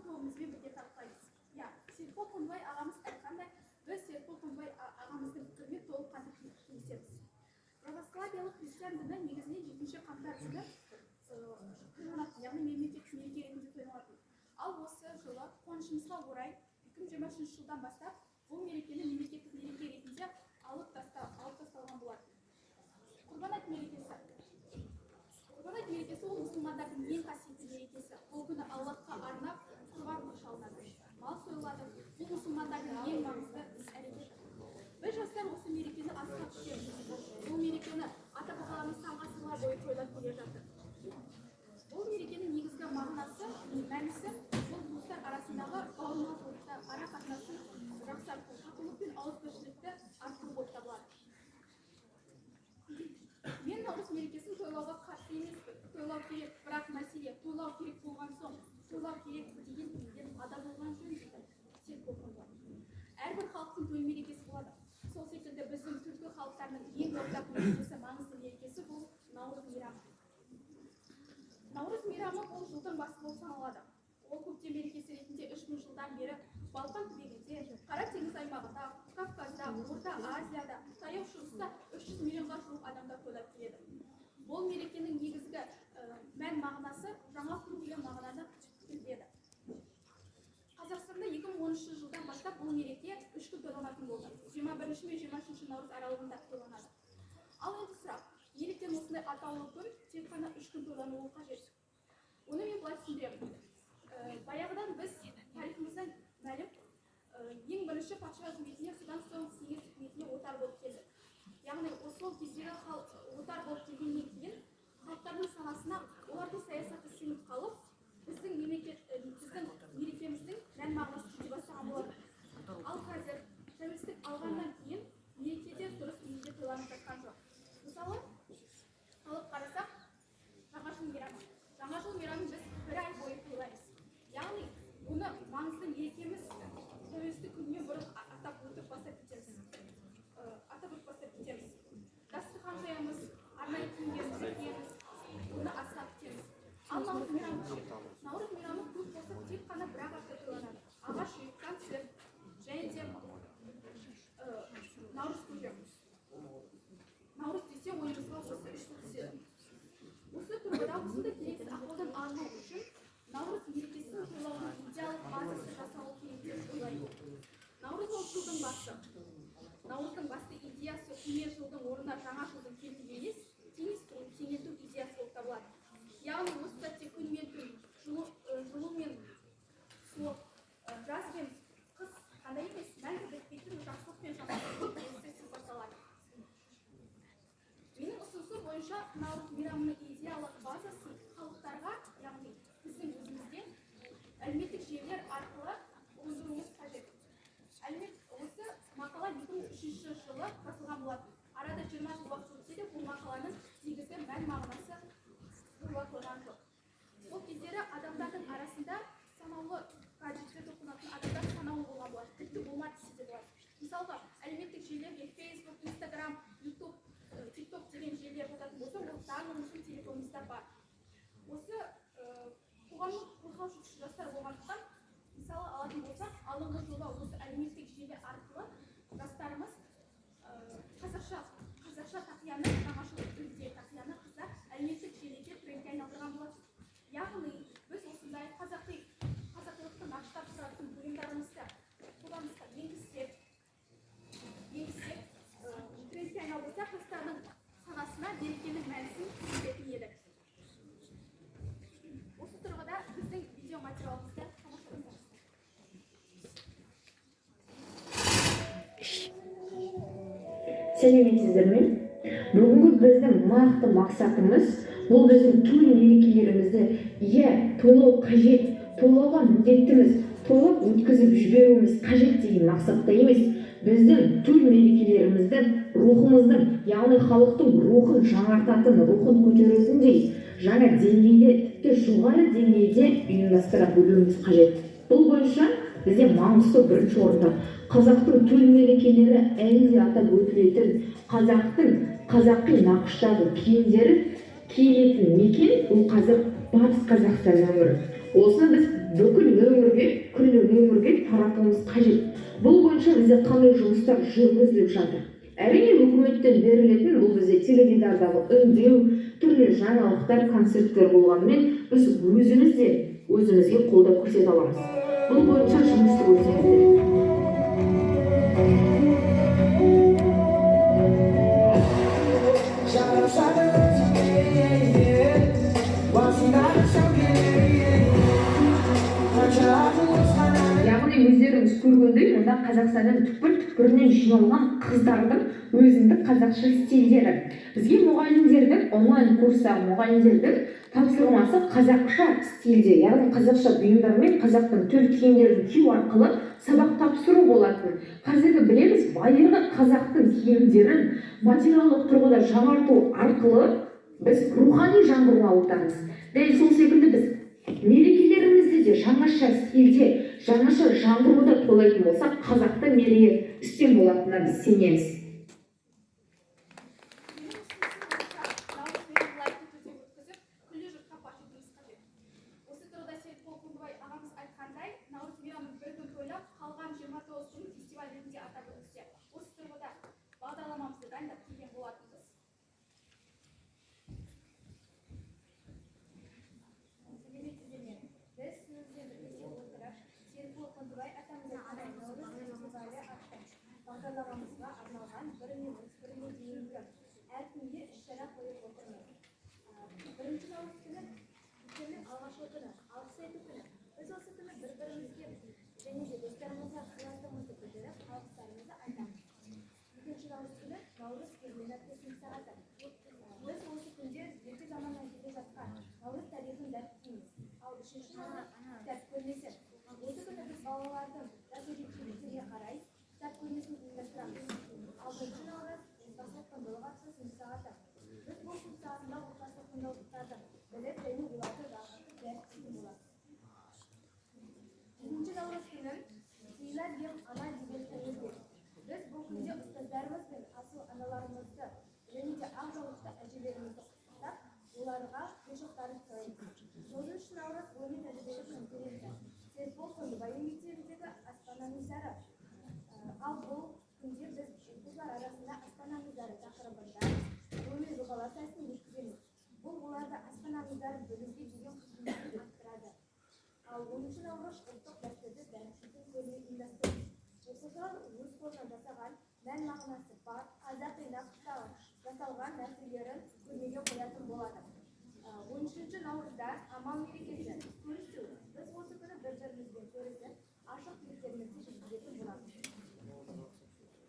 тобымызбен бірге талқылаймыз. Иә, Серікбол Қоңырбай ағамыз айтқандай, біз Серікбол Қоңырбай ағамыздың пікірімен толыққанды келісеміз. Православиялық христиан діні негізінен 7 қаңтар күні тойланатын, яғни мемлекеттік мереке ретінде тойланатын. Ал осы жылы қуанышымызға орай 2023 жылдан бастап бұл мерекені мемлекеттік мереке ретінде алып тасталған болатын. Құрбан айт мерекесі. Құрбан айт мерекесі ол мұсылмандардың ең қасиетті мерекесі. Бұл күні Аллахқа арнап құрбан шалынады, мал сойылады. Бұл мұсылмандардың ең маңызды іс-әрекеті. Біз жастар осы мерекені асыға күтеміз. Бұл мерекені ата-бабаларымыз сан ғасырлар бойы тойлап келе жатыр. Бұл мерекенің негізгі мағынасы, мәнісі бұл туыстар арасындағы бауырластықты, ара қатынасын жақсарту, татулық пен ауызбіршілікті арттыру болып табылады. Мен наурыз мерекесін тойлауға қарсы емеспін. Тойлау керек, бірақ мәселе тойлау керек болған соң, тойлау керек деген тілден ада болған жөн дейді Серікбол Қоңырбай. Әрбір халықтың той мерекесі болады. Сол секілді біздің түркі халықтарының ең ортақ мерекесі, маңызды мерекесі бұл наурыз мейрамы. Наурыз мейрамы бұл жылдың басы болып саналады. Ол көктем мерекесі ретінде 3000 жылдан бері Балқан түбегінде, Қара теңіз аймағында, Кавказда, Орта Азияда, таяу шығыста 300 миллионға жуық адамдар тойлап келеді. Бұл мерекенің негізгі мән мағынасы жаңа күн деген мағынаны білдіреді. Қазақстанда 2013 жылдан бастап бұл мереке 3 күн тойланатын болды. 21 мен 23 наурыз аралығында тойланады. Ал енді сұрақ, неліктен осындай атаулы күн тек қана 3 күн тойлануы қажет? Оны мен былай түсіндіремін. Баяғыдан біз тарихымыздан мәлім, ең бірінші патша үкіметіне, содан соң кеңес үкіметіне отар болып келді. Яғни сол кездегі отар болып келгеннен кейін халықтардың санасына олардың саясаты сіңіп қалып, біздің мерекеміздің мән мағынасы кете бастаған болады. Ал қазір тәуелсіздік алғаннан кейін мерекеде дұрыс үйінде тойланып жатқан жоқ. Мысалы, алып қарасақ, жаңа жыл мейрамы. Жаңа жыл мейрамын біз 1 ай бойы тойлаймыз. Яғни оны маңызды мерекеміз тәуелсіздік күнінен бұрын атап өтіп бастап кетеміз. Дастархан жаямыз, арнайы киімдерімізді киеміз, оны асыға күтеміз. Ал наурыз мейрамы көп болса тек қана 1 апта тойланады. Ағаш, концерт және де наурыз көже. Наурыз десе ойымызға осы 3 түседі. Осы тұрғыда осындай керексіз ахуалдан арылу үшін наурыз мерекесін тойлаудың идеалдық базасы жасалу керек деп ойлаймын. Наурыз ол жылдың басы. Наурыздың басты идеясы келер жылдың орнына жаңа жылдың келу емес, теңелту идеясы болып табылады. Яғни осы сәтте күн мен түн, жылу мен суық, жаз бен қыс қандай емес, мәңгі бітпейтін жақсылық пен жамандық сипатталады. Менің ұсынысым бойынша наурыз мейрамының идеялық базасын халықтарға, яғни біздің өзімізге әлеуметтік желілер арқылы өндіруіміз қажет. Осы мақала 2003 жылы басылған болатын. Арада 20 жыл уақыт өтсе де бұл мақаланың негізгі мән мағынасы қойылған жоқ. Сол кездері адамдардың арасында санаулы гаджеттер қолданатын адамдар санаулы болған болады. Тіпті болмады десе де болады. Мысалға, әлеуметтік желілерге Facebook, Instagram, YouTube, TikTok деген желілер жататын болса, ол барлығымыздың телефонымызда бар. Осы қоғамның қорғаушысы жастар болғандықтан, мысалы алатын болсақ, алдағы жылда осы әлеуметтік желі арқылы жастарымыз қазақша тақияны, жаңашыл тілде тақияны қыздар әлеуметтік желіде трендке айналдырған болады. Яғни біз осындай қазақилықты нақыштап тұратын бұйымдарымызды қолданысқа енгізсек, трендке айналдырсақ, жастардың санасына мерекенің мәнісін түсінетін едік. Осы тұрғыда біздің видео материалымызды тамашалаңыздар. Сәлеметсіздер ме? Бүгінгі біздің нақты мақсатымыз бұл біздің той мерекелерімізді тойлау қажет, тойлауға міндеттіміз, тойлап өткізіп жіберуіміз қажет деген мақсатта емес. Біздің той мерекелеріміздің рухымыздың, яғни халықтың рухын жаңартатын, рухын көтеретіндей жаңа деңгейде, тіпті жоғары деңгейде ұйымдастыра білуіміз қажет. Бұл бойынша бізде Маңғыстау бірінші орында. Қазақтың той мерекелері әлі де атап өтілетін, қазақи нақыштағы киімдері киілетін мекен ол қазір Батыс Қазақстан өңірі. осыны біз бүкіл өңірге, күллі өңірге таратуымыз қажет. Бұл бойынша бізде қандай жұмыстар жүргізіліп жатыр? Әрине үкіметтен берілетін бұл бізде теледидардағы үндеу, түрлі жаңалықтар, концерттер болғанымен біз өзімізге қолдау көрсете аламыз. Бұл бойынша жұмыс жүргізуіміз керек. Яғни өздеріңіз көргендей, мұнда Қазақстанның түкпір-түкпірінен жиналған қыздардың өзіндік қазақша стильдері. Бізге мұғалімдердің онлайн курстағы мұғалімдердің тапсырмасы қазақша стильде, яғни қазақша бұйымдармен қазақтың төл киімдерін кию арқылы сабақ тапсыру болатын. Қазіргі білеміз, байырғы қазақтың киімдерін материалдық тұрғыда жаңарту арқылы біз рухани жаңғыруға өтеміз. Дәл сол секілді біз мерекелерімізді де жаңаша стильде, жаңаша жаңғыруда тойлайтын болсақ, қазақтың мерейі үстем болатынына біз сенеміз. Осы тұрғыда Серікбол Күндібай ағамыз айтқандай, Наурыз мейрамын бір күн тойлап, қалған 29 күнін фестиваль ретінде атап өтсе, осы тұрғыда бағдарламамызды дайындап келген болатынбыз. Біз сіздермен бірге отырып, Серікбол Күндібай атамыздың Наурыз фестивалі атты бағдарламамызға арналған біріне дейінгі әркімге іс-шара қойып отырмыз. Бірінші наурыз күні өткеннің алғашқы күні, алғыс айту күні. Біз осы күні бір-бірімізге және де достарымызға сыйластығымызды білдіріп, алғыстарымызды айтамыз. Екінші наурыз күні наурыз мерекесінің сағаты. Біз осы күнде ерте заманнан келе жатқан наурыз тарихын дәріптейміз. Ал үшінші наурыз кітап көрмесі. Осы күні біз балалардың жас ерекшеліктеріне қарай кітап көрмесін ұйымдастырамыз. Алтыншы наурыз отбасылық тыңдаулық атты сынып сағаты. Біз бұл сынып сағатында отбасылық тыңдаулықтарды біліп және оларды дәріптейтін боламыз. Жетінші наурыз күні сыйлар ем ана деген тәуелді. Біз бұл күнде ұстаздарымыз бен асыл аналарымызды және де ақ жаулықты әжелерімізді құттықтап, оларға гүл шоқтарын сыйлаймыз. 9 наурыз ғылыми-тәжірибелік конференция. Серікбол Күндібай мектебіндегі аспан аңыздары. Ал бұл күнде біз оқушылар арасында аспан аңыздары тақырыбында ғылыми жобалар сайысын өткіземіз. Бұл оларды аспан аңыздарын білуге деген құштарлығын арттырады. Ал 10 наурыз ұлттық дәстүрді дәріптейтін көрме ұйымдастырамыз. Оқушылар өз қолынан жасаған мән мағынасы бар қазақи нақыштағы жасалған нәрселерін көрмеге қоятын болады. 13 наурызда амал мерекесі көрісу. Біз осы күні бір-бірімізбен көрісіп, ашық тілектерімізді жеткізетін боламыз.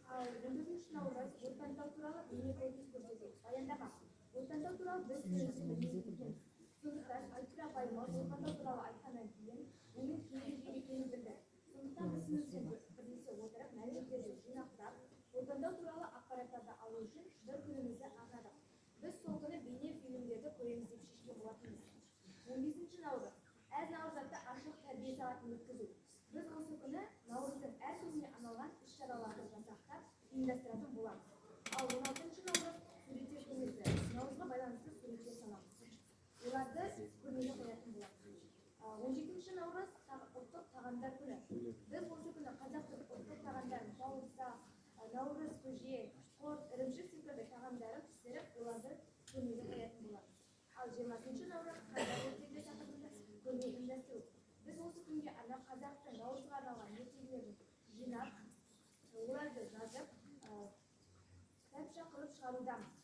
Ал 14 наурыз отантау туралы бейнекөрініс көрсету, баяндама. Отантау туралы біз білмейтінбіз. Сондықтан Альфира апайымыз отантау туралы айтқаннан кейін оның кеңірек екенін білді. Сондықтан біз сіздермен бірлесе отырып мәліметтерді жинақтап, отантау туралы ақпараттарды алу үшін бір күнімізді арнадық. Біз сол күні бейне фильмдерді көреміз деп шешкен болатынбыз. 15 наурыз әз наурыз атты ашық тәрбие сағатын өткізу. Біз осы күні наурыздың әр күніне арналған іс-шараларды жасақтап ұйымдастыратын боламыз. Ал 16 наурыз суреттер көрмесі. Наурызға байланысты суреттер саламыз. Оларды көрмеге қоятын боламыз. 17 наурыз ұлттық тағамдар күні. Біз осы күні қазақтың ұлттық тағамдарын бауырсақ, наурыз көже, құрт, ірімшік секілді тағамдарын пісіріп, оларды көрмеге қоятын боламыз. Ал 20 наурыз қазақ ертегі тақырыбында көрме ұйымдастыру. Біз осы күнге арнап қазақтың наурызға арналған ертегілерін жинап, оларды жазып, кітапша қылып шығарудамыз.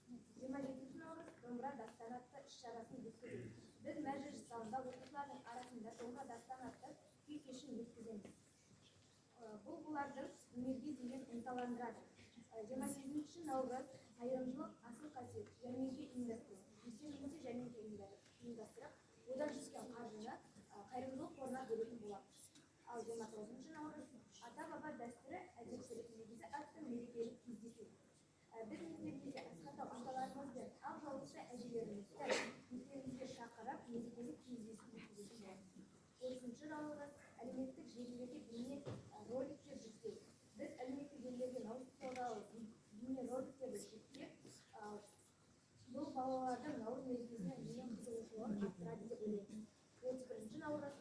27 наурыз домбыра дастан атты іс-шарасын өткізу. Біз мәжіліс залында оқушылардың арасында домбыра дастан атты күй кешін өткіземіз. Бұл бұлардың өнерге деген ынталандырады. 28 наурыз қайырымдылық асыл қасиет жәрмеңке ұйымдастыру. Мектебімізде жәрмеңке ұйымдастырып, одан түскен қаржыны қайырымдылық қорына бөлетін боламыз. Ал 29 наурыз ата-баба дәстүрі әдепшілік негізі атты мерекелік кездесу. Біз мектебімізде асхатау аталарымыз бен ақ жаулықты әжелерімізді мектебімізге шақырып, мерекелік кездесу өткізетін боламыз. 30 наурыз әлеуметтік желілерге бейне роликтер жүктеу. Біз әлеуметтік желілерге наурыз туралы бейне роликтерді жүктеп, бұл балалардың наурыз мерекесіне деген қызығушылығын арттырады деп ойлаймыз. 31 наурыз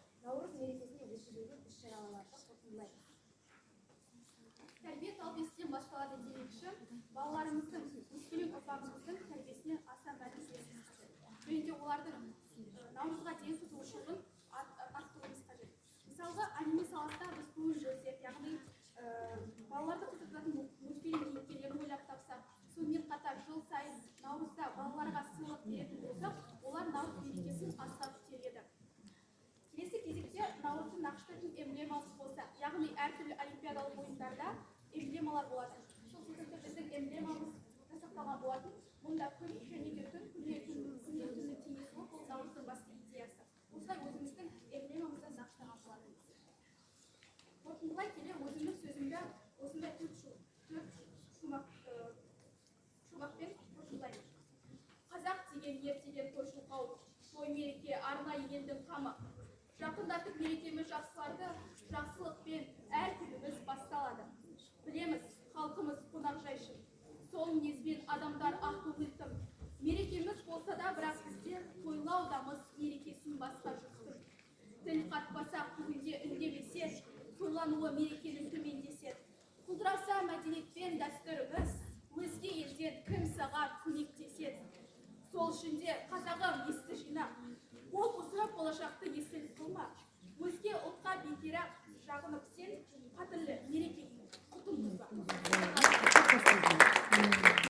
балаларымыздың өскелең ұрпағымыздың тәрбиесіне аса мән беруіміз қажет. Және де олардың наурызға деген қызығушылығын арттыруымыз қажет. Мысалға, аниме саласында біз көңіл бөлсек, яғни балаларды қызықтыратын мультфильм кейіпкерлерін ойлап тапсақ, сонымен қатар жыл сайын наурызда балаларға сыйлық беретін болсақ, олар наурыз мерекесін асыға күтер еді. Келесі кезекте наурыздың нақыштайтын эмблемасы болса, яғни әртүрлі олимпиадалық ойындарда эмблемалар болады. Сол секілді біздің эмблемамыз жасақталған болатын. Мұнда күн және де түн, күннен түннің теңесуі бұл наурыздың басты идеясы. Осылай өзіміздің эмблемамызды нақыштаған болатын. Қорытындылай келе өзімнің сөзімді осындай төрт шумақпен қорытындылаймын. Қазақ деген ертеден тойшыл қауым, той мереке арнайы елдің қамы. Жақындатып мерекеміз жақсыларды, жақсылықпен әр күніміз басталады. Білеміз, халқымыз қонақжайшыл. Сол мінезбен адамдар ақ көңіл тым. Мерекеміз болса да, бірақ бізде тойлаудамыз мерекесін басқа жұрттың. Тіл қатпасақ бүгінде үндемесе, тойлануы мерекенің төмендесер. Құлдыраса мәдениетпен дәстүріміз, өзге елден кім саған көмектесер. Сол үшін де қазағым есті жинап, ол ұсырап болашақты есіл